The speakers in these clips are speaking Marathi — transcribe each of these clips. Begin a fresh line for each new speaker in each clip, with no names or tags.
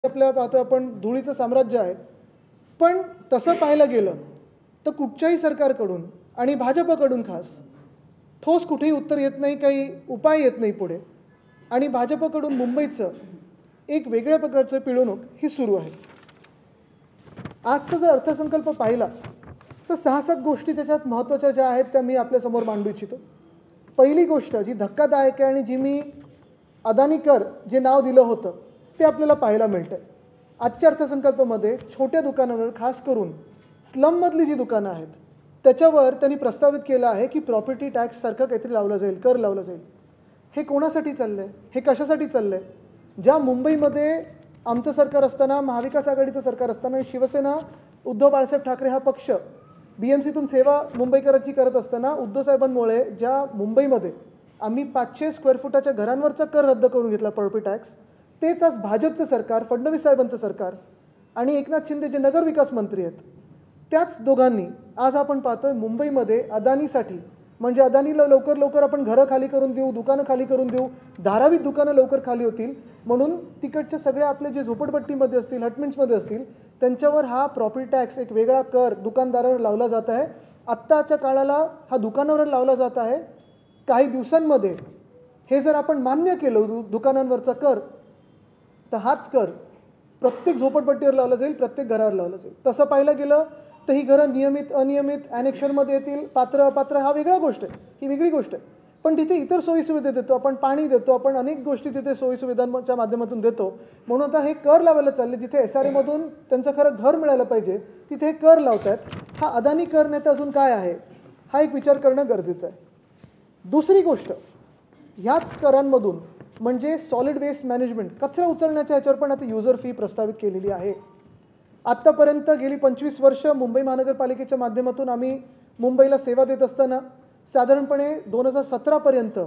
आपल्या पाहतो आपण धुळीचं साम्राज्य आहे. पण तसं पाहायला गेलं तर कुठच्याही सरकारकडून आणि भाजपकडून खास ठोस कुठेही उत्तर येत नाही, काही उपाय येत नाही पुढे. आणि भाजपकडून मुंबईचं एक वेगळ्या प्रकारचं पिळवणूक ही सुरू आहे. आजचा जर अर्थसंकल्प पाहिला तर 6-7 गोष्टी त्याच्यात महत्त्वाच्या ज्या आहेत त्या मी आपल्यासमोर मांडू इच्छितो. पहिली गोष्ट जी धक्कादायक आहे आणि जी मी अदानी कर जे नाव दिलं होतं ते आपल्याला पाहायला मिळतं. आजच्या अर्थसंकल्पामध्ये छोट्या दुकानांवर खास करून स्लममधली जी दुकानं आहेत त्याच्यावर त्यांनी प्रस्तावित केलं आहे की प्रॉपर्टी टॅक्स सारखं काहीतरी लावलं जाईल, कर लावला जाईल. हे कोणासाठी चाललं आहे, हे कशासाठी चाललं आहे? ज्या मुंबईमध्ये आमचं सरकार असताना, महाविकास आघाडीचं सरकार असताना, शिवसेना उद्धव बाळासाहेब ठाकरे हा पक्ष BMCतून सेवा मुंबईकरांची करत असताना उद्धव साहेबांमुळे ज्या मुंबईमध्ये आम्ही 500 स्क्वेअर फुटाच्या घरांवरचा कर रद्द करून घेतला प्रॉपर्टी टॅक्स, तेच आज भाजपचं सरकार, फडणवीस साहेबांचं सरकार आणि एकनाथ शिंदे जे नगरविकास मंत्री आहेत त्याच दोघांनी आज आपण पाहतोय मुंबईमध्ये अदानीसाठी, म्हणजे अदानीला लवकर लवकर आपण घरं खाली करून देऊ, दुकानं खाली करून देऊ, धारावीत दुकानं लवकर खाली होतील म्हणून तिकडचे सगळे आपले जे झोपडपट्टीमध्ये असतील, हटमेंट्समध्ये असतील त्यांच्यावर हा प्रॉपर्टी टॅक्स एक वेगळा कर दुकानदारावर लावला जात आहे. आत्ताच्या काळाला हा दुकानावर लावला जात आहे. काही दिवसांमध्ये हे जर आपण मान्य केलं दुकानांवरचा कर तर हाच कर प्रत्येक झोपडपट्टीवर लावला जाईल, प्रत्येक घरावर लावला जाईल. तसं पाहायला गेलं तर ही घरं नियमित अनियमित ॲनेक्शनमध्ये येतील, पात्र अपात्र हा वेगळा गोष्ट आहे, ही वेगळी गोष्ट आहे. पण तिथे इतर सोयीसुविधा देतो आपण, पाणी देतो आपण, अनेक गोष्टी तिथे सोयीसुविधांच्या माध्यमातून देतो. म्हणून आता हे कर लावायला चालले, जिथे SRAमधून त्यांचं खरं घर मिळालं पाहिजे तिथे हे कर लावत आहेत. हा अदानी कर नाही तर अजून काय आहे, हा एक विचार करणं गरजेचं आहे. दुसरी गोष्ट, ह्याच करांमधून म्हणजे सॉलिड वेस्ट मॅनेजमेंट, कचरा उचलण्याच्या ह्याच्यावर पण आता युजर फी प्रस्तावित केलेली आहे. आत्तापर्यंत गेली 25 वर्ष मुंबई महानगरपालिकेच्या माध्यमातून आम्ही मुंबईला सेवा देत असताना साधारणपणे 2017पर्यंत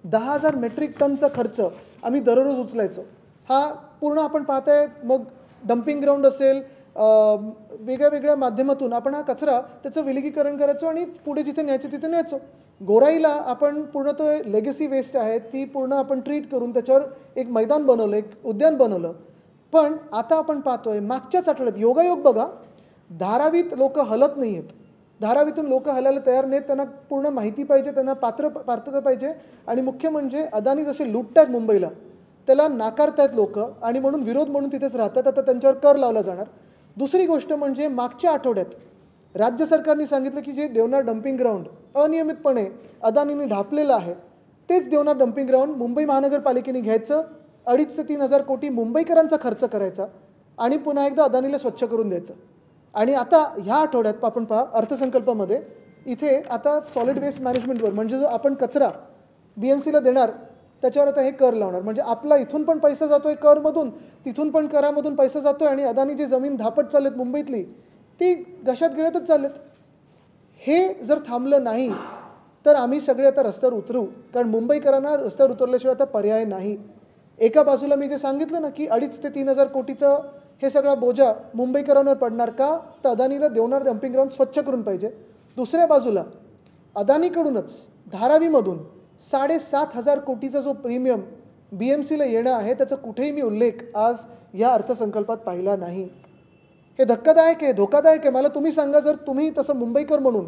10,000 मेट्रिक टनचा खर्च आम्ही दररोज उचलायचो. हा पूर्ण आपण पाहताय, मग डम्पिंग ग्राउंड असेल, वेगळ्या वेगळ्या माध्यमातून आपण हा कचरा त्याचं विलगीकरण करायचो आणि पुढे जिथे न्यायचं तिथे न्यायचो. गोराईला आपण पूर्ण तो लेगसी वेस्ट आहे ती पूर्ण आपण ट्रीट करून त्याच्यावर एक मैदान बनवलं, एक उद्यान बनवलं. पण आता आपण पाहतोय मागच्याच आठवड्यात योगायोग बघा, धारावीत लोक हलत नाही आहेत, धारावीतून लोक हलायला तयार नाहीत. त्यांना पूर्ण माहिती पाहिजे, त्यांना पात्रता पाहिजे आणि मुख्य म्हणजे अदानी जसे लुटतायत मुंबईला त्याला नाकारतायत लोक आणि म्हणून विरोध म्हणून तिथेच राहतात. आता त्यांच्यावर कर लावला जाणार. दुसरी गोष्ट म्हणजे मागच्या आठवड्यात राज्य सरकारने सांगितलं की जे देवनार डम्पिंग ग्राउंड अनियमितपणे अदानीने ढापलेलं आहे तेच देवनार डम्पिंग ग्राउंड मुंबई महानगरपालिकेने घ्यायचं, 2,500 ते 3,000 कोटी मुंबईकरांचा खर्च करायचा आणि पुन्हा एकदा अदानीला स्वच्छ करून द्यायचं. आणि आता ह्या आठवड्यात आपण पहा अर्थसंकल्पामध्ये इथे आता सॉलिड वेस्ट मॅनेजमेंटवर म्हणजे जो आपण कचरा BMCला देणार त्याच्यावर आता हे कर लावणार. म्हणजे आपला इथून पण पैसा जातोय करमधून, तिथून पण करामधून पैसा जातोय आणि अदानी जी जमीन धापट चाललेत मुंबईतली ती घशात गिळतच चाललेत. हे जर थांबलं नाही तर आम्ही सगळे आता रस्त्यावर उतरू, कारण मुंबईकरांना रस्त्यावर उतरल्याशिवाय आता पर्याय नाही. एका बाजूला मी जे सांगितलं ना की 2,500 ते 3,000 कोटीचं हे सगळा बोजा मुंबईकरांवर पडणार का, तर अदानीला देवनार डम्पिंग ग्राउंड स्वच्छ करून पाहिजे. दुसऱ्या बाजूला अदानीकडूनच धारावीमधून 7,500 कोटीचा जो प्रीमियम BMCला येणं आहे त्याचा कुठेही मी उल्लेख आज या अर्थसंकल्पात पाहिला नाही. हे धक्कादायक आहे, धोकादायक आहे. मला तुम्ही सांगा, जर तुम्ही तसं मुंबईकर म्हणून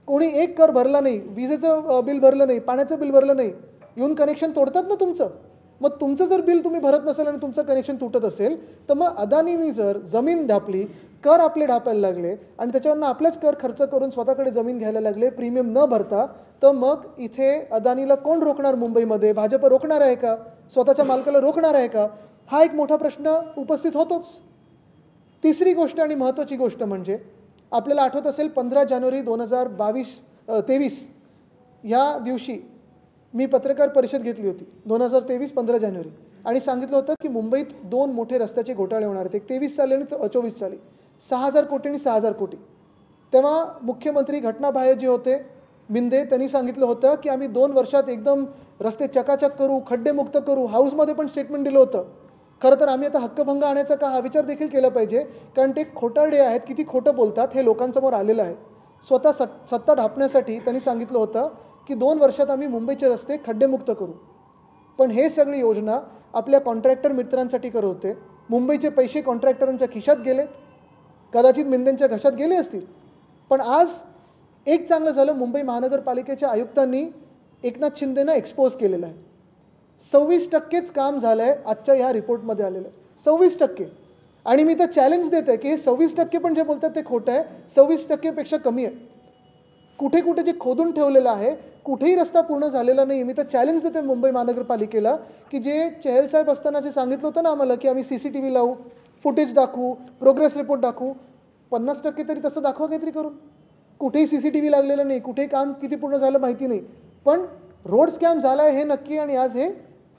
कोणी एक कर भरला नाही, विजेचं बिल भरलं नाही, पाण्याचं बिल भरलं नाही, येऊन कनेक्शन तोडतात ना तुमचं. मग तुमचं जर बिल तुम्ही भरत नसेल आणि तुमचं कनेक्शन तुटत असेल तर मग अदानीनी जर जमीन ढापली, कर आपले ढापायला लागले आणि त्याच्यावरनं आपलेच कर खर्च करून स्वतःकडे जमीन घ्यायला लागले प्रीमियम न भरता, तर मग इथे अदानीला कोण रोखणार? मुंबईमध्ये भाजप रोखणार आहे का? स्वतःच्या मालकाला रोखणार आहे का? हा एक मोठा प्रश्न उपस्थित होतोच. तिसरी गोष्ट आणि महत्त्वाची गोष्ट म्हणजे आपल्याला आठवत असेल 15 जानेवारी 2023 ह्या दिवशी मी पत्रकार परिषद घेतली होती 2023 15 जानेवारी आणि सांगितलं होतं की मुंबईत 2 मोठे रस्त्याचे घोटाळे होणार आहेत. एक 23 साली आणि 24 साली 6,000 कोटी आणि 6,000 कोटी. तेव्हा मुख्यमंत्री घटनाबाह्य जे होते मिंदे त्यांनी सांगितलं होतं की आम्ही 2 वर्षात एकदम रस्ते चकाचक करू, खड्डेमुक्त करू. हाऊसमध्ये पण स्टेटमेंट दिलं होतं. खरं तर आम्ही आता हक्कभंग आणायचा का हा विचार देखील केला पाहिजे, कारण ते खोटारडे आहेत, किती खोटं बोलतात हे लोकांसमोर आलेलं आहे. स्वतः सत्ता ढापण्यासाठी त्यांनी सांगितलं होतं की 2 वर्षात आम्ही मुंबईचे रस्ते खड्डेमुक्त करू. पण हे सगळी योजना आपल्या कॉन्ट्रॅक्टर मित्रांसाठी करत होते, मुंबईचे पैसे कॉन्ट्रॅक्टरांच्या खिशात गेलेत, कदाचित मिंदेंच्या घशात गेले असतील. पण आज एक चांगलं झालं, मुंबई महानगरपालिकेच्या आयुक्तांनी एकनाथ शिंदेंना एक्सपोज केलेलं आहे. 26% काम झालं आहे आजच्या ह्या रिपोर्टमध्ये आलेलं आहे. 26%. आणि मी तर चॅलेंज देत आहे की हे 26% पण जे बोलतात ते खोटं आहे. 26%पेक्षा कमी आहे. कुठे कुठे जे खोदून ठेवलेलं आहे, कुठेही रस्ता पूर्ण झालेला नाही. मी तर चॅलेंज देते मुंबई महानगरपालिकेला की जे चहल साहेब असताना जे सांगितलं होतं ना आम्हाला की आम्ही CCTV लावू, फुटेज दाखवू, प्रोग्रेस रिपोर्ट दाखवू, 50% तरी तसं दाखवा काहीतरी करून. कुठेही CCTV लागलेलं नाही, कुठेही काम किती पूर्ण झालं माहिती नाही, पण रोड स्कॅम झाला आहे हे नक्की. आणि आज हे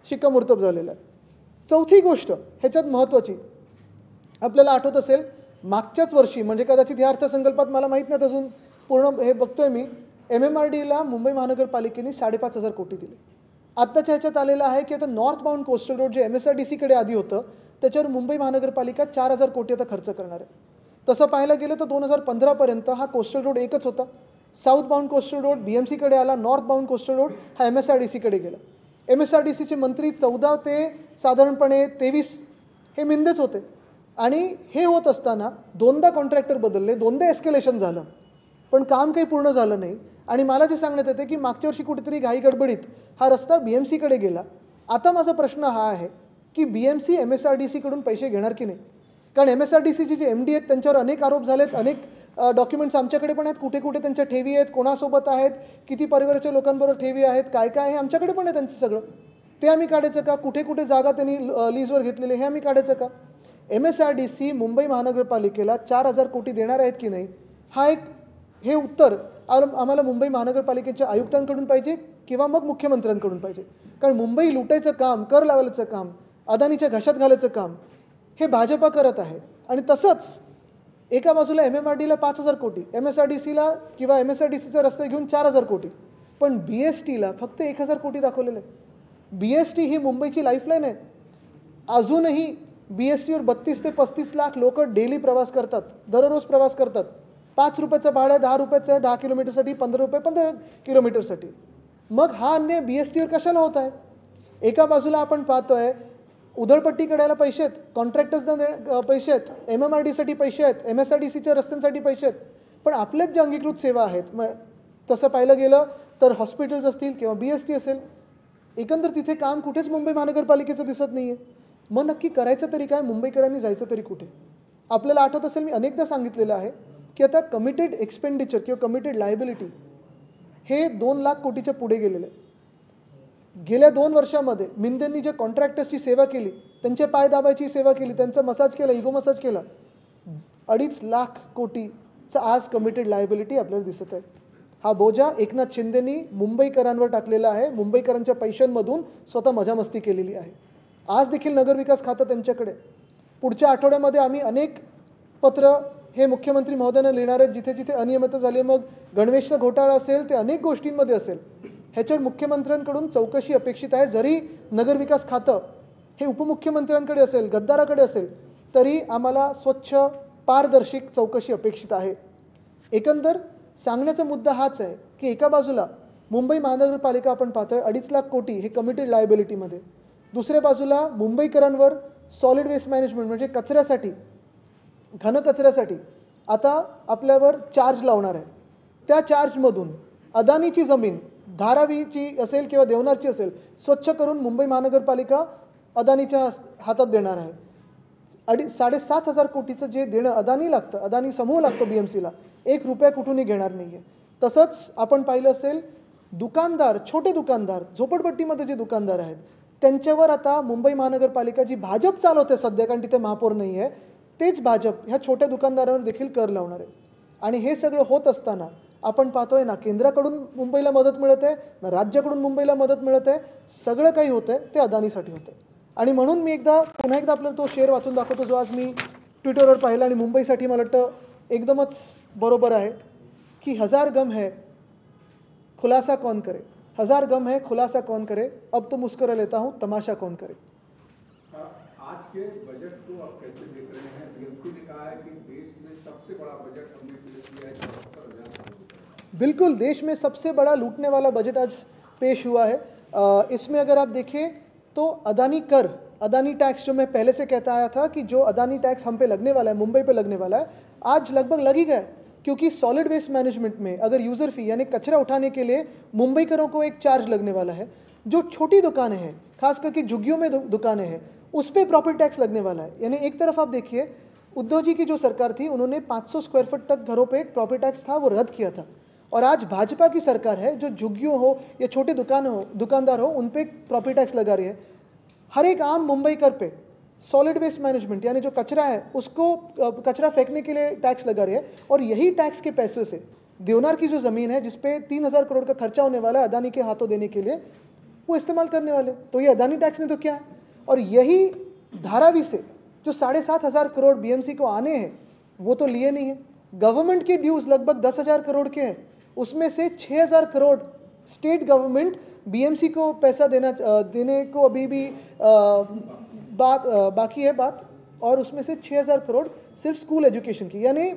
शिक्कामोर्तब झालेलं आहे. चौथी गोष्ट ह्याच्यात महत्त्वाची, आपल्याला आठवत असेल मागच्याच वर्षी, म्हणजे कदाचित ह्या अर्थसंकल्पात मला माहीत नाही अजून पूर्ण हे बघतोय मी, MMRDला मुंबई महानगरपालिकेने 5,500 कोटी दिले. आत्ताच्या ह्याच्यात आलेलं आहे की आता नॉर्थ बाउंड कोस्टल रोड जे MSRDCकडे आधी होतं त्याच्यावर मुंबई महानगरपालिका 4,000 कोटी आता खर्च करणार आहे. तसं पाहायला गेलं तर 2015पर्यंत हा कोस्टल रोड एकच होता. साऊथ बाउंड कोस्टल रोड BMCकडे आला, नॉर्थ बाउंड कोस्टल रोड हा MSRDCकडे गेला. MSRDCचे मंत्री 14 ते साधारणपणे 23 हे मिंदेच होते. आणि हे होत असताना दोनदा कॉन्ट्रॅक्टर बदलले, दोनदा एस्केलेशन झालं, पण काम काही पूर्ण झालं नाही. आणि मला जे सांगण्यात येते की मागच्या वर्षी कुठेतरी घाई गडबडीत हा रस्ता BMCकडे गेला. आता माझा प्रश्न हा आहे की BMC MSRDCकडून पैसे घेणार की नाही. कारण MSRDCचे जे MD आहेत त्यांच्यावर अनेक आरोप झालेत, अनेक डॉक्युमेंट्स आमच्याकडे पण आहेत, कुठे कुठे त्यांच्या ठेवी आहेत, कोणासोबत आहेत, किती परिवाराच्या लोकांबरोबर ठेवी आहेत, काय काय आहे आमच्याकडे पण आहे त्यांचं सगळं. ते आम्ही काढायचं का? कुठे कुठे जागा त्यांनी लीजवर घेतलेली हे आम्ही काढायचं का? MSRDC मुंबई महानगरपालिकेला 4,000 कोटी देणार आहेत की नाही, हा एक हे उत्तर आम्हाला मुंबई महानगरपालिकेच्या आयुक्तांकडून पाहिजे किंवा मग मुख्यमंत्र्यांकडून पाहिजे. कारण मुंबई लुटायचं काम, कर लावायचं काम, अदानीच्या घशात घालायचं काम हे भाजपा करत आहे. आणि तसंच एका बाजूला MMRDला 5,000 कोटी, MSRDCला किंवा MSRDCचा रस्ता घेऊन 4,000 कोटी, पण BSTला फक्त 1,000 कोटी दाखवलेलं आहे. BST ही मुंबईची लाईफलाईन आहे. अजूनही BSTवर 32 ते 35 लाख लोक डेली प्रवास करतात, दररोज प्रवास करतात. 5 रुपयाचं भाडं 10 रुपयाचं आहे 10 किलोमीटरसाठी, 15 रुपये 15 किलोमीटरसाठी. मग हा अन्याय BSTवर कशाला होत आहे? एका बाजूला आपण पाहतोय उधळपट्टी करायला पैसे आहेत, कॉन्ट्रॅक्टर्सना पैसे आहेत, MMRDसाठी पैसे आहेत, MSRDCच्या रस्त्यांसाठी पैसे आहेत, पण आपल्याच ज्या अंगीकृत सेवा आहेत, मग तसं पाहिलं गेलं तर हॉस्पिटल्स असतील किंवा BST असेल, एकंदर तिथे काम कुठेच मुंबई महानगरपालिकेचं दिसत नाही आहे. मग नक्की करायचं तरी काय? मुंबईकरांनी जायचं तरी कुठे? आपल्याला आठवत असेल मी अनेकदा सांगितलेलं आहे की आता कमिटेड एक्सपेंडिचर किंवा कमिटेड लायबिलिटी हे 2 लाख कोटीच्या पुढे गेलेलं आहे. गेल्या 2 वर्षामध्ये मिंदेंनी जे कॉन्ट्रॅक्टर्सची सेवा केली, त्यांचे पाय दाबायची सेवा केली, त्यांचा मसाज केला, इगो मसाज केला, 2.5 लाख कोटीचा आज कमिटेड लायबिलिटी आपल्याला दिसत आहे. हा बोजा एकनाथ शिंदेंनी मुंबईकरांवर टाकलेला आहे. मुंबईकरांच्या पैशांमधून स्वतः मजामस्ती केलेली आहे. आज देखील नगरविकास खातं त्यांच्याकडे. पुढच्या आठवड्यामध्ये आम्ही अनेक पत्र हे मुख्यमंत्री महोदयांना लिहिणार आहेत, जिथे जिथे अनियमितता झाली, मग गणवेशचा घोटाळा असेल ते अनेक गोष्टींमध्ये असेल, ह्याच्यावर मुख्यमंत्र्यांकडून चौकशी अपेक्षित आहे. जरी नगरविकास खातं हे उपमुख्यमंत्र्यांकडे असेल, गद्दाराकडे असेल, तरी आम्हाला स्वच्छ पारदर्शक चौकशी अपेक्षित आहे. एकंदर सांगण्याचा मुद्दा हाच आहे की एका बाजूला मुंबई महानगरपालिका आपण पाहतोय 2.5 लाख कोटी हे कमिटेड लायबिलिटीमध्ये, दुसऱ्या बाजूला मुंबईकरांवर सॉलिड वेस्ट मॅनेजमेंट म्हणजे कचऱ्यासाठी, घनकचऱ्यासाठी आता आपल्यावर चार्ज लावणार आहे. त्या चार्जमधून अदानीची जमीन धारावीची असेल किंवा देवनारची असेल स्वच्छ करून मुंबई महानगरपालिका अदानीच्या हातात देणार आहे. 7,500 कोटीचं जे देणं अदानी लागतं, अदानी समूह लागतो BMCला, 1 रुपया कुठूनही घेणार नाही आहे. तसंच आपण पाहिलं असेल दुकानदार, छोटे दुकानदार, झोपडपट्टीमध्ये जे दुकानदार आहेत त्यांच्यावर आता मुंबई महानगरपालिका जी भाजप चालवते सध्या, कारण तिथे महापौर नाही आहे, तेच भाजप ह्या छोट्या दुकानदारांवर देखील कर लावणार आहे. आणि हे सगळं होत असताना आपण पाहतोय ना केंद्राकडून मुंबईला मदत मिळत आहे, ना राज्याकडून मुंबईला मदत मिळत आहे. सगळं काही होतं आहे ते अदानीसाठी होतं आहे. आणि म्हणून मी पुन्हा एकदा आपल्याला तो शेअर वाचून दाखवतो जो आज मी ट्विटरवर पाहिला आणि मुंबईसाठी मला वाटतं एकदमच बरोबर आहे की 1000 गम है खुलासा कौन करे, 1000 गम है खुलासा कौन करे, अब तो मुस्कुरा लेता हूँ तमाशा कौन करे.
आज के बजट को आप कैसे देख रहे हैं? BMC ने कहा है कि देश में सबसे बड़ा बजट हमने पेश किया है 74,000
बिल्कुल, देश में सबसे बड़ा लूटने वाला बजट आज पेश हुआ है. इसमें अगर आप देखें तो अदानी टैक्स जो मैं पहले से कहता आया था कि जो अदानी टैक्स हम पे लगने वाला है, मुंबई पे लगने वाला है, आज लगभग लग ही गया है। क्योंकि सॉलिड वेस्ट मैनेजमेंट में अगर यूज़र फी यानी कचरा उठाने के लिए मुंबईकरों को एक चार्ज लगने वाला है, जो छोटी दुकानें हैं, खास करके झुग्गियों में दुकानें हैं, उस पर प्रॉपर्टी टैक्स लगने वाला है। यानी एक तरफ आप देखिए, उद्धव जी की जो सरकार थी उन्होंने 500 स्क्वायर फुट तक घरों पे एक प्रॉपर्टी टैक्स था वो रद्द किया था, और आज भाजपा की सरकार है जो झुग्गियों हो या छोटे दुकानदार हो उन पे प्रॉपर्टी टैक्स लगा रही है। हर एक आम मुंबईकर पे सॉलिड वेस्ट मैनेजमेंट यानी जो कचरा है उसको कचरा फेंकने के लिए टैक्स लगा रही है, और यही टैक्स के पैसे से देवनार की जो ज़मीन है जिसपे 3000 करोड़ का खर्चा होने वाला है अदानी के हाथों देने के लिए, वो इस्तेमाल करने वाले। तो ये अदानी टैक्स ने तो क्या है, और यही धारावी से जो 7,500 करोड़ बीएमसी को आने हैं वो तो लिए नहीं है। गवर्नमेंट के ड्यूज लगभग 10,000 करोड़ के हैं, उसमें से 6,000 करोड़ स्टेट गवर्नमेंट बीएमसी को पैसा देने को अभी भी बाकी है बात, और उसमें से 6,000 करोड़ सिर्फ स्कूल एजुकेशन की। यानी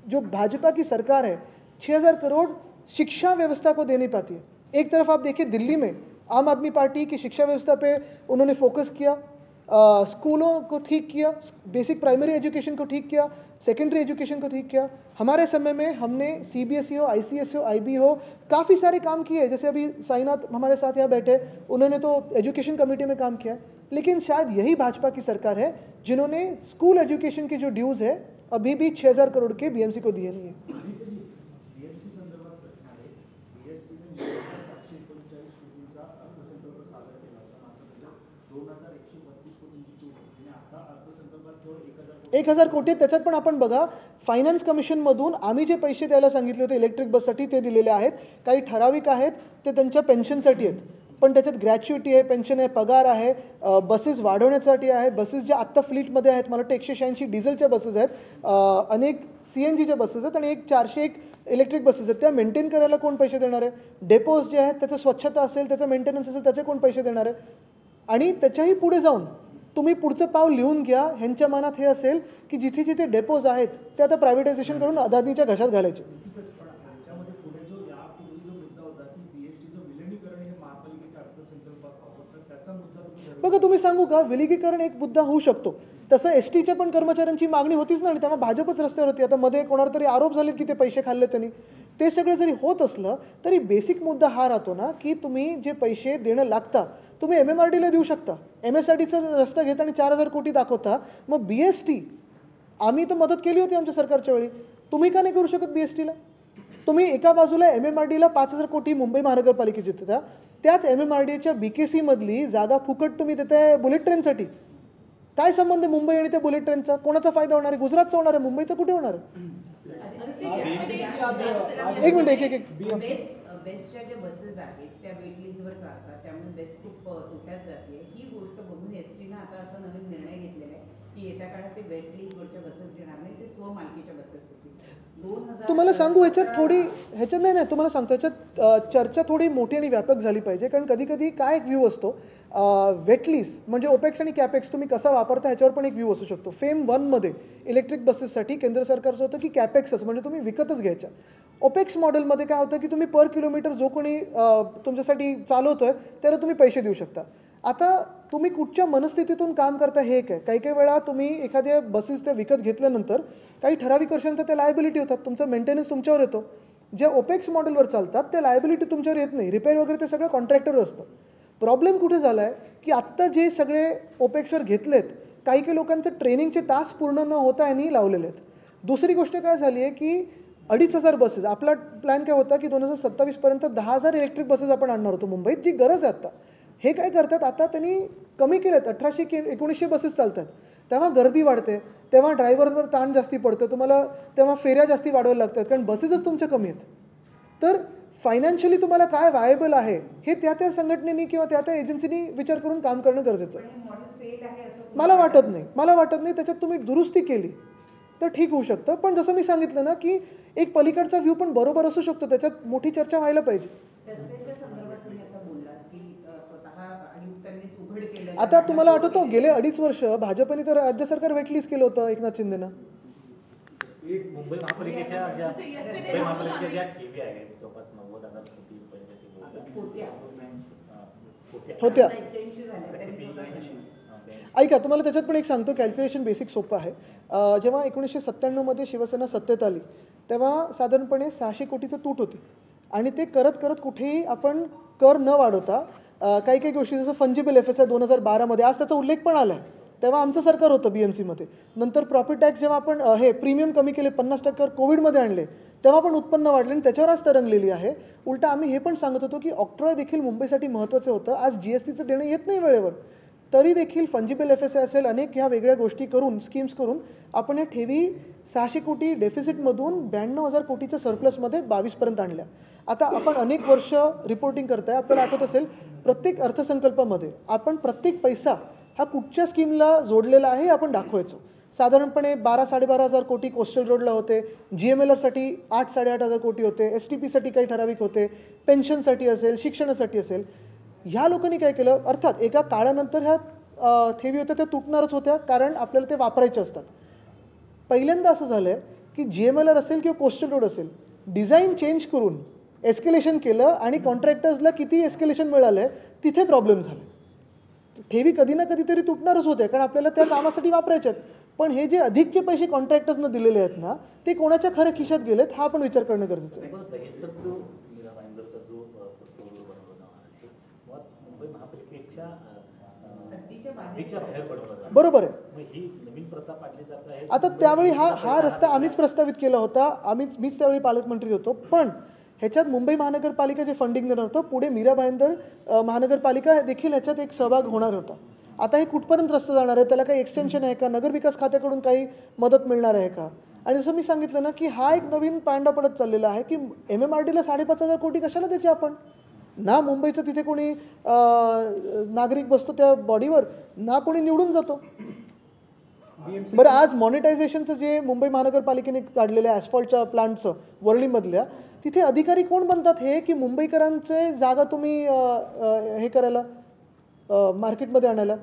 जो भाजपा की सरकार है 6,000 करोड़ शिक्षा व्यवस्था को दे नहीं पाती है। एक तरफ आप देखिए दिल्ली में आम आदमी पार्टी की शिक्षा व्यवस्था पे उन्होंने फोकस किया, स्कूलों को ठीक किया, बेसिक प्राइमरी एजुकेशन को ठीक किया, सेकेंडरी एजुकेशन को ठीक किया। हमारे समय में हमने सीबीएसई हो, आईसीएसई हो, आईबी हो, काफ़ी सारे काम किए। जैसे अभी साईनाथ हमारे साथ यहाँ बैठे, उन्होंने तो एजुकेशन कमेटी में काम किया। लेकिन शायद यही भाजपा की सरकार है जिन्होंने स्कूल एजुकेशन की जो ड्यूज़ है अभी भी 6,000 करोड़ के बीएमसी को दिए नहीं है। एक 1,000 कोटी त्याच्यात पण आपण बघा, फायनान्स कमिशनमधून आम्ही जे पैसे द्यायला सांगितले होते इलेक्ट्रिक बससाठी ते दिलेले आहेत, काही ठराविक आहेत ते त्यांच्या पेन्शनसाठी आहेत, पण त्याच्यात ग्रॅच्युटी आहे, पेन्शन आहे, पगार आहे, बसेस वाढवण्यासाठी आहे, बसेस ज्या आत्ता फ्लीटमध्ये आहेत, मला वाटतं 186 डिझेलच्या बसेस आहेत, अनेक CNGच्या बसेस आहेत आणि एक 401 इलेक्ट्रिक बसेस आहेत, त्या मेंटेन करायला कोण पैसे देणार आहे? डेपोज जे आहेत त्याचं स्वच्छता असेल, त्याचं मेंटेनन्स असेल, त्याचे कोण पैसे देणार आहे? आणि त्याच्याही पुढे जाऊन तुम्ही पुढचं पाऊल लिहून घ्या, ह्यांच्या मनात हे असेल की जिथे जिथे डेपोज आहेत ते आता प्रायव्हेटायझेशन करून अदानीच्या घशात घालायचे। बघा तुम्ही सांगू का, विलिगीकरण एक मुद्दा होऊ शकतो, तसं एसटीच्या पण कर्मचाऱ्यांची मागणी होतीच ना, आणि तेव्हा भाजपच रस्त्यावर होती। आता मध्ये कोणावर तरी आरोप झालेत की ते पैसे खाल्ले त्यांनी, ते सगळं जरी होत असलं तरी बेसिक मुद्दा हा राहतो ना की तुम्ही जे पैसे देणं लागता तुम्ही MMRDला देऊ शकता। MSRDचा रस्ता घेता आणि 4,000 कोटी दाखवता, मग BST आम्ही तर मदत केली होती आमच्या सरकारच्या वेळी, तुम्ही का नाही करू शकत BSTला? तुम्ही एका बाजूला MMRDला 5,000 कोटी मुंबई महानगरपालिकेची देता, त्याच MMRDच्या BKC मधली जागा फुकट तुम्ही देताय बुलेट ट्रेनसाठी। काय संबंध आहे मुंबई आणि त्या बुलेट ट्रेनचा? कोणाचा फायदा होणार आहे? गुजरातचा होणार आहे, मुंबईचा कुठे होणार आहे? एक मिनिट, एक
बेस्टच्या ज्या बसेस आहेत त्या वेट लिस्टवर चालतात, त्यामुळे बेस्ट खूप तोट्यात जाते। ही गोष्ट बघून एसटीनं आता असा नवीन निर्णय घेतलेला आहे की येत्या काळात ते वेट लिस्टवरच्या बसेस घेणार नाही, ते स्वमालकीच्या बसेस होतील।
तुम्हाला सांगू ह्याच्यात थोडी ह्याच्यात नाही तुम्हाला सांगतो ह्याच्यात चर्चा थोडी मोठी आणि व्यापक झाली पाहिजे, कारण कधी कधी काय एक व्ह्यू असतो, वेटलिस्ट म्हणजे ओपेक्स आणि कॅपेक्स तुम्ही कसा वापरता ह्याच्यावर पण एक व्ह्यू असू शकतो। फेम 1मध्ये इलेक्ट्रिक बसेससाठी केंद्र सरकारचं होतं की कॅपेक्सच म्हणजे तुम्ही विकतच घ्यायच्या। ओपेक्स मॉडेलमध्ये काय होतं की तुम्ही पर किलोमीटर जो कोणी तुमच्यासाठी चालवतोय त्याला तुम्ही पैसे देऊ शकता। आता तुम्ही कुठच्या मनस्थितीतून काम करता हे काय, काही काही वेळा तुम्ही एखाद्या बसेस त्या विकत घेतल्यानंतर काही ठराविक वर्षांतर त्या लायबिलिटी होतात, तुमचं मेंटेनन्स तुमच्यावर येतो। ज्या ओपेक्स मॉडेलवर चालतात त्या लायबिलिटी तुमच्यावर येत नाही, रिपेअर वगैरे ते सगळं कॉन्ट्रॅक्टरवर असतं। प्रॉब्लेम कुठे झाला आहे की आत्ता जे सगळे ओपेक्सवर घेतलेत काही काही लोकांचं ट्रेनिंगचे तास पूर्ण न होता यांनी लावलेले आहेत। दुसरी गोष्ट काय झाली आहे की 2,500 बसेस, आपला प्लॅन काय होता की 2027 पर्यंत 10,000 इलेक्ट्रिक बसेस आपण आणणार होतो मुंबईत, जी गरज आहे आता। हे काय करतात आता त्यांनी कमी केलेत, 1800 की 1900 बसेस चालतात, तेव्हा गर्दी वाढते, तेव्हा ड्रायव्हरवर ताण जास्ती पडतो तुम्हाला, तेव्हा फेऱ्या जास्ती वाढवायला लागतात कारण बसेसच तुमच्या कमी आहेत। तर फायनान्शियली तुम्हाला काय वायबल आहे हे त्या त्या संघटनेनी किंवा त्या त्या एजन्सीनी विचार करून काम करणं गरजेचं आहे। मला वाटत नाही त्याच्यात तुम्ही दुरुस्ती केली तर ठीक होऊ शकतं, पण जसं मी सांगितलं ना की एक पलीकडचा व्ह्यू पण बरोबर असू शकतो, त्याच्यात मोठी चर्चा व्हायला पाहिजे। आता तुम्हाला आठवतो गेले 2.5 वर्ष भाजपने तर राज्य सरकार वेटलिस्ट केलं होतं एकनाथ शिंदेना।
मुंबई महापालिकेच्या ज्या ठेवी आहेत जवळपास 90,000 कोटी
होत्या,
सकते हैं?
ऐका, तुम्हाला त्याच्यात पण एक सांगतो, कॅल्क्युलेशन बेसिक सोपं आहे. जेव्हा 1997मध्ये शिवसेना सत्तेत आली तेव्हा साधारणपणे 600 कोटीचं तूट होती आणि ते करत करत कुठेही आपण कर न वाढवता काही काही गोष्टी जसं फंजिबल FSI 2012मध्ये, आज त्याचा उल्लेख पण आला आहे, तेव्हा आमचं सरकार होतं BMCमध्ये. नंतर प्रॉफिट टॅक्स जेव्हा आपण हे प्रीमियम कमी केले 50% कोविडमध्ये आणले तेव्हा पण उत्पन्न वाढले आणि त्याच्यावर आज तरंगलेली आहे. उलटा आम्ही हे पण सांगत होतो की ऑक्ट्रॉय देखील मुंबईसाठी महत्त्वाचं होतं. आज GSTचं देणं येत नाही वेळेवर, तरी देखील फंजिबल FSI असेल, अनेक ह्या वेगळ्या गोष्टी करून स्कीम्स करून आपण हे ठेवी 600 कोटी डेफिसिटमधून 92,000 कोटीच्या सरप्लसमध्ये 22पर्यंत आणल्या. आता आपण अनेक वर्ष रिपोर्टिंग करताय, आपल्याला आठवत असेल प्रत्येक अर्थसंकल्पामध्ये आपण प्रत्येक पैसा हा कुठच्या स्कीमला जोडलेला आहे आपण दाखवायचो. साधारणपणे 12-12.5 कोटी कोस्टल रोडला होते, GMLRसाठी 8-8.5 कोटी होते, STPसाठी काही ठराविक होते, पेन्शनसाठी असेल, शिक्षणासाठी असेल. ह्या लोकांनी काय केलं, अर्थात एका काळानंतर ह्या ठेवी होत्या त्या तुटणारच होत्या, कारण आपल्याला ते वापरायचे असतात. पहिल्यांदा असं झालं आहे की GMLR असेल किंवा कोस्टल रोड असेल, डिझाईन चेंज करून एस्केलेशन केलं आणि कॉन्ट्रॅक्टर्सला किती एस्केलेशन मिळालं आहे तिथे प्रॉब्लेम झाले. ठेवी कधी ना कधीतरी तुटणारच होते, कारण आपल्याला त्या कामासाठी वापरायचे आहेत. पण हे जे अधिकचे पैसे कॉन्ट्रॅक्टर्सनं दिलेले आहेत ना, ते कोणाच्या खरं खिशात गेलेत हा आपण विचार करणं गरजेचं आहे.
पण दहिसर जो मीरा भाईंदरचा जो टोल बनवला मुळात मुंबई महापालिकेच्या हद्दीच्या बाहेर बनवला जातो.
बरोबर आहे.
मग ही नवीन प्रथा पाडली जात आहे.
आता त्यावेळी हा रस्ता आम्हीच प्रस्तावित केला होता, मीच त्यावेळी पालकमंत्री होतो. पण ह्याच्यात मुंबई महानगरपालिका जे फंडिंग देणार होतं, पुढे मीरा भाईंदर महानगरपालिका देखील ह्याच्यात एक सहभाग होणार होता. आता हे कुठपर्यंत रस्ता जाणार आहे, त्याला काही एक्सटेन्शन आहे का, नगरविकास खात्याकडून काही मदत मिळणार आहे का? आणि जसं मी सांगितलं ना की हा एक नवीन पांडा पडत चाललेला आहे की MMRDला 5,500 कोटी कशाला द्यायचे आपण ना. मुंबईचं तिथे कोणी नागरिक बसतो त्या बॉडीवर, ना कोणी निवडून जातो. बरं, आज मॉनिटायझेशनचं जे मुंबई महानगरपालिकेने काढलेलं आहे ॲस्फॉल्टच्या प्लांटचं वरळीमधल्या, तिथे अधिकारी कोण बनतात हे की मुंबईकरांचे जागा तुम्ही हे करायला मार्केटमध्ये आणायला.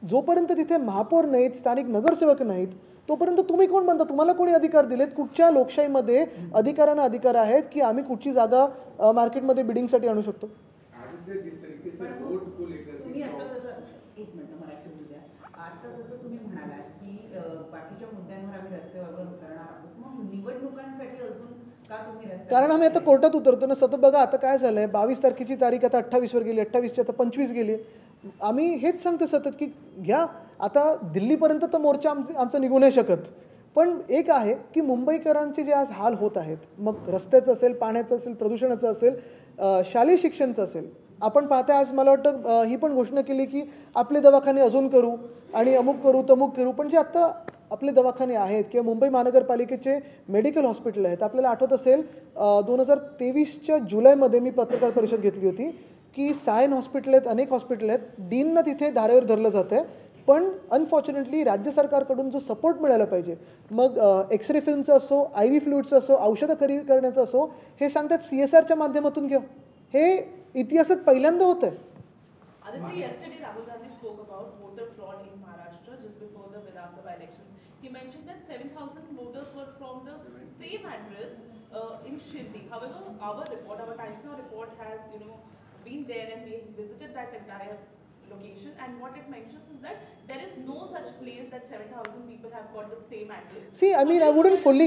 जोपर्यंत तिथे महापौर नाहीत, स्थानिक नगरसेवक नाहीत, तोपर्यंत तुम्ही कोण बनता? तुम्हाला कोणी अधिकार दिलेत? कुठच्या लोकशाहीमध्ये अधिकारांना अधिकार आहेत की आम्ही कुठची जागा मार्केटमध्ये बिडिंगसाठी आणू शकतो?
तुम्ही आता जसं एक मिनिट मराठी बोलूया. आता जसं तुम्ही म्हणालात की बाकीच्या मुद्द्यांवर आम्ही रस्त्यावर उतरणार आहोत, मग निवडणुकांसाठी अजून का तुम्ही रस्त्यावर?
कारण आम्ही आता कोर्टात उतरतो ना सतत. बघा आता काय झालंय, 22 तारखेची तारीख आता 28वर गेली, 28ची आता 25 गेली. आम्ही हेच सांगतो सतत की घ्या आता दिल्लीपर्यंत तर मोर्चा आमचा निघू नाही शकत, पण एक आहे की मुंबईकरांचे जे आज हाल होत आहेत, मग रस्त्याचं असेल, पाण्याचं असेल, प्रदूषणाचं असेल, शालेय शिक्षणाचं असेल. आपण पाहता आज मला वाटतं ही पण घोषणा केली की आपले दवाखाने अजून करू आणि अमुक करू तमुक करू. पण जे आत्ता आपले दवाखाने आहेत किंवा मुंबई महानगरपालिकेचे मेडिकल हॉस्पिटल आहेत, आपल्याला आठवत असेल 2023च्या जुलैमध्ये मी पत्रकार परिषद घेतली होती की सायन हॉस्पिटल आहेत, अनेक हॉस्पिटल आहेत, डीननं तिथे धारेवर धरलं जातं आहे. पण अनफॉर्च्युनेटली राज्य सरकारकडून जो सपोर्ट मिळायला पाहिजे, मग एक्सरे फिल्मचं असो, IV फ्लुइडचं असो, औषधं खरेदी करण्याचं असो, हे सांगतात CSRच्या माध्यमातून घ्या. हे इतिहासात पहिल्यांदा होत आहे.
Aditya, yesterday Rahul Gandhi spoke about voter fraud in Maharashtra just before the Vidhan Sabha elections. He mentioned that 7,000 voters were from the same address in Shirdi. However, our Times Now report has, been there and we visited that entire location, and what it mentions is that there is no such place that 7,000 people have got the same address.
See, I mean, I wouldn't fully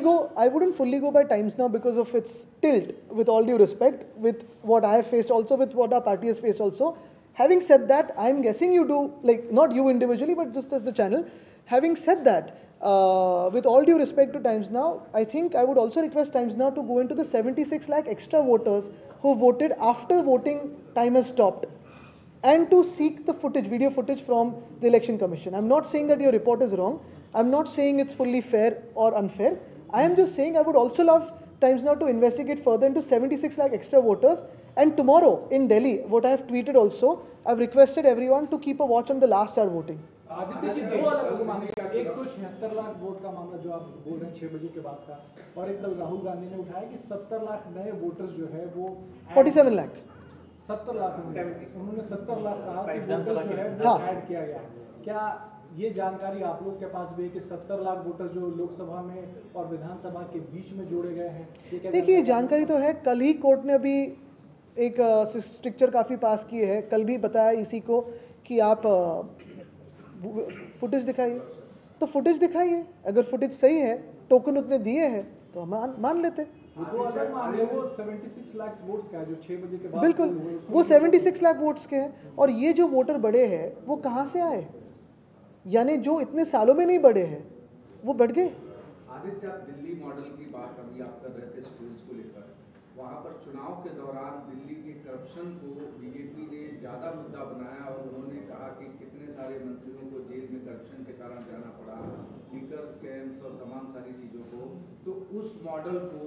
go by Times Now because of its tilt, with all due respect, with what I have faced, also with what our party has faced also. Having said that, I'm guessing you do, like, not you individually, but just as the channel. Having said that, with all due respect to Times Now, I think I would also request Times Now to go into the 76 lakh extra voters who voted after voting time has stopped, and to seek the footage, video footage from the Election Commission. I'm not saying that your report is wrong. I'm not saying it's fully fair or unfair. I am just saying I would also love Times Now to investigate further into 76 lakh extra voters. And tomorrow in Delhi, what I have tweeted also, I've requested everyone to keep a watch on the last hour voting.
Aditya ji, दो अलग मामले, एक तो 76 लाख वोट का मामला जो आप बोल रहे हैं 6 बजे के बाद का, और एक कल राहुल गांधी ने उठाया कि 70 लाख नए वोटर्स जो है वो
47 लाख
70 लाख उन्होंने 70 लाख कहा कि वोटर्स जो है वो ऐड किया गया. क्या ये जानकारी आप लोग के पास भी है कि 70 लाख वोटर जो लोकसभा में और विधानसभा के बीच में जोड़े गए हैं?
देखिए, जानकारी तो है. कल ही कोर्ट ने अभी एक स्ट्रिक्चर काफ़ी पास की है. कल भी बताया इसी को कि आप फुटेज दिखाइए, तो फुटेज दिखाइए, अगर फुटेज सही है, टोकन उतने दिए हैं तो हम मान लेते हैं।
वो अलग मामले, वो 76 लाख वोट्स का है जो 6 बजे के बाद
बिल्कुल,
पोल हुए, उसको
वो
लेकर
76 लाख वोट्स के हैं, और ये जो वोटर बढ़े हैं वो कहाँ से आए? यानी जो इतने सालों में नहीं बढ़े हैं वो बढ़ गए।
आदित्य, आप दिल्ली मॉडल की बात अभी आप कर रहे थे स्कूल्स को लेकर, वहाँ पर चुनाव के दौरान दिल्ली के करप्शन को बीजेपी ने ज़्यादा मुद्दा बनाया और उन्होंने कहा कि कितने सारे मंत्रियों को जेल में करप्शन के कारण जाना पड़ा, लीकर स्कैम्स और तमाम सारी चीज़ों को, तो उस मॉडल को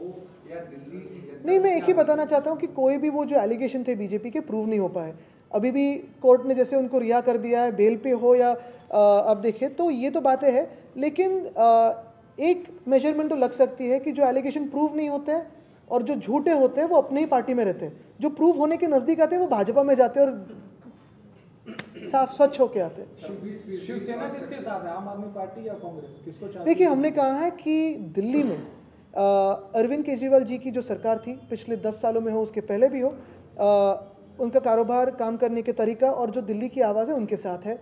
या दिल्ली की जनता
नहीं,
को
मैं एक ही
क्या
बताना चाहता हूँ कि कोई भी वो जो एलिगेशन थे बीजेपी के प्रूव नहीं हो पाए। अभी भी कोर्ट ने जैसे उनको रिहा कर दिया है, बेल पे हो या अब देखें, तो ये तो बातें हैं, लेकिन एक मेजरमेंट तो लग सकती है कि जो एलिगेशन प्रूव नहीं होते हैं और जो झूठे होते हैं वो अपने ही पार्टी में रहते हैं, जो प्रूव होने के नज़दीक आते हैं वो भाजपा में जाते हैं और साफ स्वच्छ होके आते हैं।
शिवसेना किसके साथ है, आम आदमी पार्टी या कांग्रेस, किसको चाहती
देखिए,
है?
हमने कहा है कि दिल्ली में अरविंद केजरीवाल जी की जो सरकार थी पिछले 10 सालों में हो, उसके पहले भी हो, उनका कारोबार, काम करने के तरीका और जो दिल्ली की आवाज़ है उनके साथ है।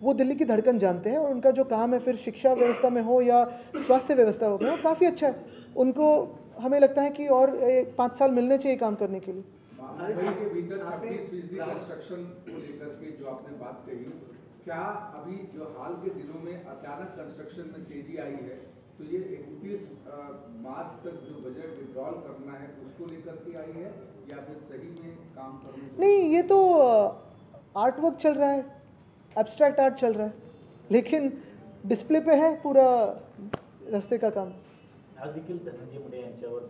वो दिल्ली की धड़कन जानते हैं और उनका जो काम है, फिर शिक्षा व्यवस्था में हो या स्वास्थ्य व्यवस्था में हो, काफ़ी अच्छा है। उनको हमें लगता है कि और 5 साल मिलने चाहिए काम करने के लिए।
मुंबई के भीतर 26% कंस्ट्रक्शन को लेकर के जो आपने बात कही, क्या अभी जो हाल के दिनों में अचानक कंस्ट्रक्शन में तेजी आई है, तो ये 31 मार्च तक जो बजट विड्रॉल करना है उसको लेकर के आई है या फिर सही में काम करने को?
नहीं, ये तो आर्ट वर्क चल रहा है, एब्स्ट्रैक्ट आर्ट चल रहा है, लेकिन डिस्प्ले पे है पूरा रस्ते का काम।
आज देखील धनंजय मुंडे यांच्यावर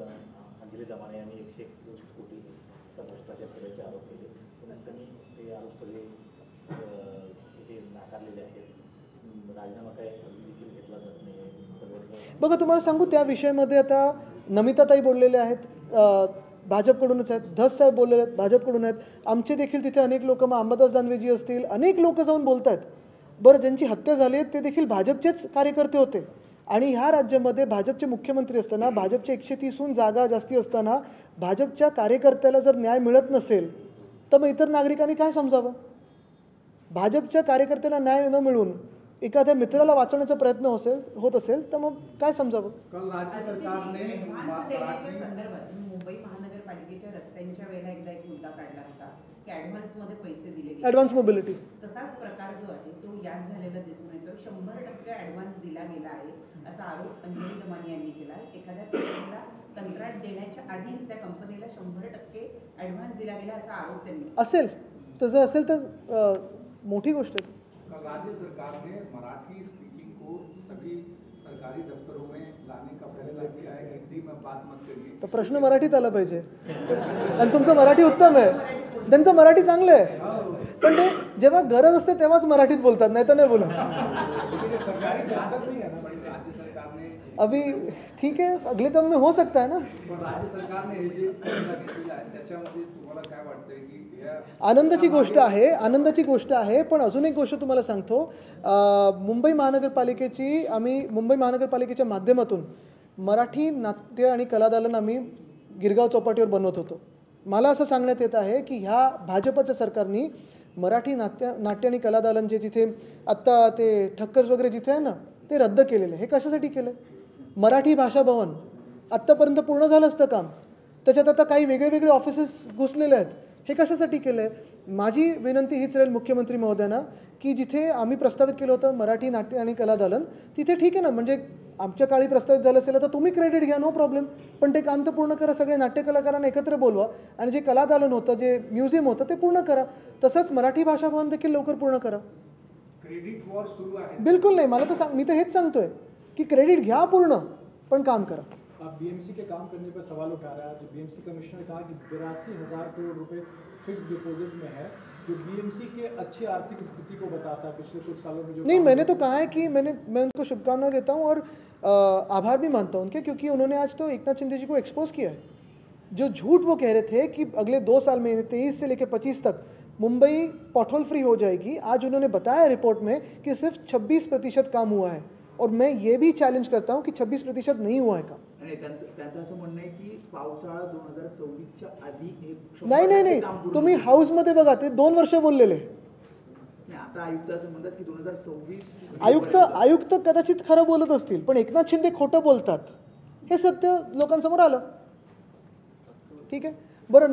अंजली दमाने यांनी 161 कोटीचा भ्रष्टाचार केल्याचे आरोप केले, पण त्यांनी ते आरोप सगळे इथे नाकारलेले आहेत. राजीनामा काय अजून देखील घेतला जात नाही आहे.
बघा, तुम्हाला सांगू, त्या विषयामध्ये आता नमिताताई बोललेले आहेत, भाजपकडूनच आहेत, धस साहेब बोललेले आहेत, भाजपकडून आहेत, आमचे देखील तिथे अनेक लोक, मग अंबादास दानवेजी असतील, अनेक लोक जाऊन बोलत आहेत. बरं, ज्यांची हत्या झाली आहे ते देखील भाजपचेच कार्यकर्ते होते, आणि ह्या राज्यामध्ये भाजपचे मुख्यमंत्री असताना, भाजपच्या 130हून जागा जास्ती असताना, भाजपच्या कार्यकर्त्याला जर न्याय मिळत नसेल तर मग इतर नागरिकांनी काय समजावं? भाजपच्या कार्यकर्त्यांना न्याय न मिळून एखाद्या मित्राला वाचवण्याचा प्रयत्न होत असेल तर मग काय समजावं?
कल राज्य सरकार ने
ऍडव्हान्स देण्याच्या संदर्भात मुंबई महानगरपालिकेच्या रस्त्यांच्या वेळेला एकदा एक मुद्दा काढला होता की ऍडव्हान्स मध्ये पैसे दिले गेले.
Advance mobility.
तसाच प्रकार जो आहे तो यात झालेला दिसून येतो. 100% ऍडव्हान्स दिला गेला आहे असा आरोप अंजली दमानी यांनी केला. एखाद्या कंपनीला कंत्राट देण्याच्या आधीच त्या कंपनीला 100% ऍडव्हान्स दिला गेला असा आरोप त्यांनी.
असेल, तसं असेल तर मोठी गोष्ट आहे.
कल राज्य सरकार ने मराठी स्पीकिंग को सभी सरकारी दफ्तरों में लाने का फैसला किया है. हिंदी में बात मत करिए.
तर प्रश्न मराठीत आला पाहिजे, आणि तुमचं मराठी उत्तम आहे, त्यांचं मराठी चांगलं आहे, पण ते जेव्हा गरज असते तेव्हाच मराठीत बोलतात, नाही तर नाही बोलत.
लेकिन ये सरकारी दफ्तर नहीं है ना,
राज्य सरकार ने
अभी ठीक है, अगले दम में हो सकता है ना.
पण राज्य सरकारने हे जे फैसला घेतलेला आहे त्याच्यामध्ये तुम्हाला काय वाटतंय की
आनंदाची गोष्ट आहे, आनंदाची गोष्ट आहे, पण अजून एक गोष्ट तुम्हाला सांगतो. मुंबई महानगरपालिकेच्या माध्यमातून मराठी नाट्य आणि कलादालन आम्ही गिरगाव चौपाटीवर बनवत होतो. मला असं सांगण्यात येत आहे की ह्या भाजपच्या सरकारने मराठी नाट्य आणि कलादालन जे जिथे आत्ता ते ठक्कर्स वगैरे जिथे आहे ना, ते रद्द केलेलं आहे. हे कशासाठी केलं? मराठी भाषा भवन आत्तापर्यंत पूर्ण झालं असतं काम, त्याच्यात आता काही वेगळे ऑफिसेस घुसलेले आहेत. हे कशासाठी केलं आहे? माझी विनंती हीच राहील मुख्यमंत्री महोदयांना की जिथे आम्ही प्रस्तावित केलं होतं मराठी नाट्य आणि कलादालन, तिथे ठीक आहे ना, म्हणजे आमच्या काळी प्रस्तावित झालं असेल तर तुम्ही क्रेडिट घ्या, नो प्रॉब्लेम, पण ते काम तर पूर्ण करा. सगळे नाट्य कलाकारांना एकत्र बोलवा आणि जे कलादालन होतं, जे म्युझियम होतं ते पूर्ण करा. तसंच मराठी भाषा भवन देखील लवकर पूर्ण करा.
क्रेडिट वॉर सुरू आहे?
बिलकुल नाही, मला तर मी तर हेच सांगतोय की क्रेडिट घ्या पूर्ण, पण काम करा.
अब बीएमसी के काम करने पर सवाल उठा रहा है. जो बीएमसी कमिश्नर ने कहा कि 82,000 करोड़ रुपए फिक्स डिपॉजिट में है, जो बीएमसी के अच्छी आर्थिक स्थिति को बताता है पिछले कुछ सालों में. जो
नहीं, मैंने तो कहा है कि मैं उनको शुभकामनाएं देता हूँ और आभार भी मानता हूँ उनके, क्योंकि उन्होंने आज तो एकनाथ शिंदे जी को एक्सपोज किया है. जो झूठ वो कह रहे थे कि अगले 2 साल में 23 से लेकर 25 तक मुंबई पॉटहोल फ्री हो जाएगी, आज उन्होंने बताया रिपोर्ट में कि सिर्फ 26% काम हुआ है. और मैं ये भी चैलेंज करता हूँ कि 26% नहीं हुआ है काम.
त्यांचं असं म्हणणं आहे की पावसाळा 2024च्या आधी
नाही, तुम्ही हाऊसमध्ये बघा, ते 2 वर्ष बोललेले.
आता आयुक्त असं म्हणतात की 2026
आयुक्त कदाचित खरं बोलत असतील, पण एकनाथ शिंदे खोटं बोलतात हे सत्य लोकांसमोर आलं. ठीक आहे.